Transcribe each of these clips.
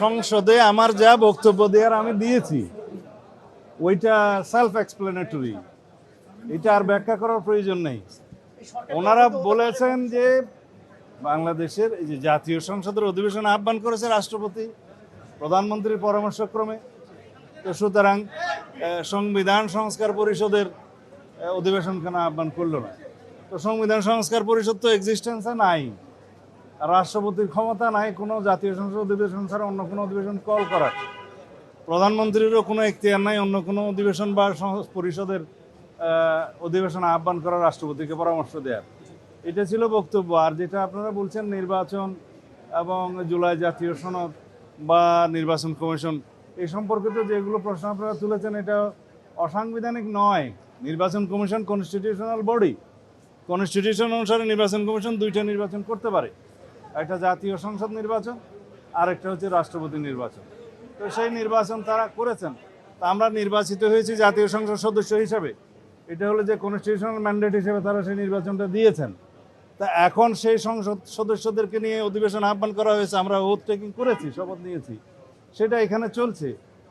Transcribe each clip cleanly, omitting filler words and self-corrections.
সংসদে আমার যা বক্তব্য দেওয়ার আমি দিয়েছি, ওইটা সেলফ এক্সপ্লেনেটরি, এটা আর ব্যাখ্যা করার প্রয়োজন নেই। ওনারা বলেছেন যে বাংলাদেশের এই যে জাতীয় সংসদের অধিবেশন আহ্বান করেছে রাষ্ট্রপতি প্রধানমন্ত্রীর পরামর্শক্রমে, তো সুতরাং সংবিধান সংস্কার পরিষদের অধিবেশন কেন আহ্বান করলো না? তো সংবিধান সংস্কার পরিষদ তো এক্সিস্টেন্সে নাই, আর রাষ্ট্রপতির ক্ষমতা নাই কোনো জাতীয় সংসদ অধিবেশন ছাড়া অন্য কোনো অধিবেশন কল করার। প্রধানমন্ত্রীরও কোনো এখতিয়ার নাই অন্য কোনো অধিবেশন বা পরিষদের অধিবেশন আহ্বান করার, রাষ্ট্রপতিকে পরামর্শ দেওয়ার। এটা ছিল বক্তব্য। আর যেটা আপনারা বলছেন নির্বাচন এবং জুলাই জাতীয় সনদ বা নির্বাচন কমিশন, এই সম্পর্কিত যেগুলো প্রশ্ন আপনারা তুলেছেন, এটা অসাংবিধানিক নয়। নির্বাচন কমিশন কনস্টিটিউশনাল বডি, কনস্টিটিউশন অনুসারে নির্বাচন কমিশন দুইটা নির্বাচন করতে পারে, একটা জাতীয় সংসদ নির্বাচন আর একটা হচ্ছে রাষ্ট্রপতি নির্বাচন। তো সেই নির্বাচন তারা করেছেন, তা আমরা নির্বাচিত হয়েছি জাতীয় সংসদ সদস্য হিসাবে, এটা হলো যে কনস্টিটিউশনাল ম্যান্ডেট হিসেবে তারা সেই নির্বাচনটা দিয়েছেন। তা এখন সেই সংসদ সদস্যদেরকে নিয়ে অধিবেশন আহ্বান করা হয়েছে, আমরা ওথ টেকিং করেছি, শপথ নিয়েছি, সেটা এখানে চলছে।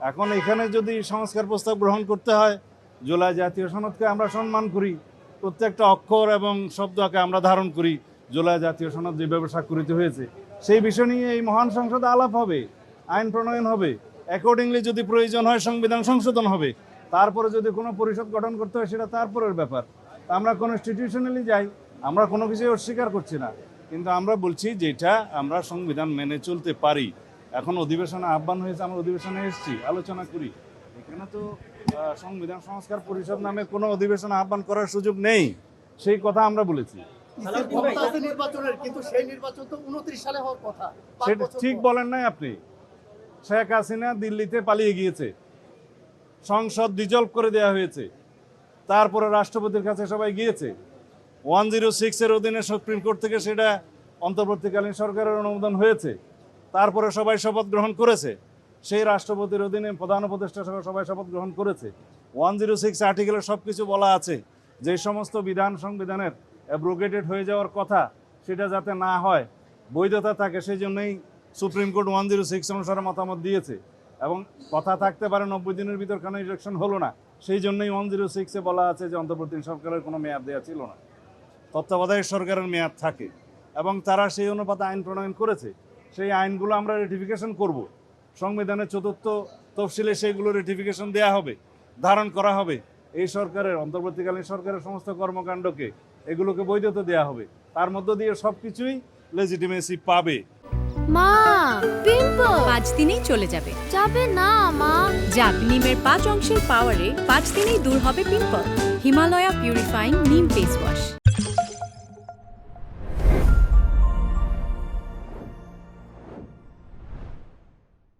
এখন এখানে যদি সংস্কার প্রস্তাব গ্রহণ করতে হয়, জুলাই জাতীয় সনদকে আমরা সম্মান করি, প্রত্যেকটা অক্ষর এবং শব্দকে আমরা ধারণ করি, জুলাই জাতীয় সনদ যেভাবে স্বাক্ষরিত হয়েছে সেই বিষয় নিয়ে এই মহান সংসদে আলাপ হবে, আইন প্রণয়ন হবে, অ্যাকর্ডিংলি যদি প্রয়োজন হয় সংবিধান সংশোধন হবে, তারপরে যদি কোনো পরিষদ গঠন করতে হয় সেটা তারপরের ব্যাপার। আমরা কনস্টিটিউশনালি যাই, আমরা কোনো কিছুই অস্বীকার করছি না, কিন্তু আমরা বলছি যেটা আমরা সংবিধান মেনে চলতে পারি। এখন অধিবেশনে আহ্বান হয়েছে, আমরা অধিবেশনে এসেছি, আলোচনা করি। এখানে তো সংবিধান সংস্কার পরিষদ নামে কোনো অধিবেশন আহ্বান করার সুযোগ নেই, সেই কথা আমরা বলেছি। সেটা ঠিক বলেন নাই আপনি। শেখ হাসিনা দিল্লিতে পালিয়ে গিয়েছে, সংসদ ডিজলভ করে দেওয়া হয়েছে, তারপরে রাষ্ট্রপতির কাছে সবাই গিয়েছে, 106-এর অধীনে সুপ্রিম কোর্ট থেকে সেটা অন্তর্বর্তীকালীন সরকারের অনুমোদন হয়েছে, তারপরে সবাই শপথ গ্রহণ করেছে, সেই রাষ্ট্রপতির অধীনে প্রধান উপদেষ্টা সহ সবাই শপথ গ্রহণ করেছে। 106 আর্টিকেলে সব কিছু বলা আছে, যে সমস্ত বিধান সংবিধানের অ্যাব্রোগেটেড হয়ে যাওয়ার কথা সেটা যাতে না হয়, বৈধতা থাকে, সেই জন্যই সুপ্রিম কোর্ট 106 অনুসারে মতামত দিয়েছে। এবং কথা থাকতে পারে 90 দিনের ভিতর কেন ইলেকশন হলো না, সেই জন্যই 106-এ বলা আছে যে অন্তর্বর্তী সরকারের কোনো মেয়াদ দেওয়া ছিল না, তত্ত্বাবধায়ক সরকারের মেয়াদ থাকে, এবং তারা সেই অনুপাতে আইন প্রণয়ন করেছে। সেই আইনগুলো আমরা রেটিফিকেশন করব, সংবিধানের 4র্থ তফসিলে সেইগুলো রেটিফিকেশন দেওয়া হবে, ধারণ করা হবে। এই সরকারের অন্তর্বর্তীকালীন সরকারের সমস্ত কর্মকাণ্ডকে এগুলোকে বৈধতা দেওয়া হবে, তার মধ্য দিয়ে সব কিছুই লেজিটিমেসি পাবে। মা, পিম্পল 5 দিনেই চলে যাবে। যাবে না মা। যাক, নিমের 5 অংশের পাওয়ারে 5 দিনেই দূর হবে পিম্পল। হিমালয়া পিউরিফাইং নিম ফেস ওয়াশ।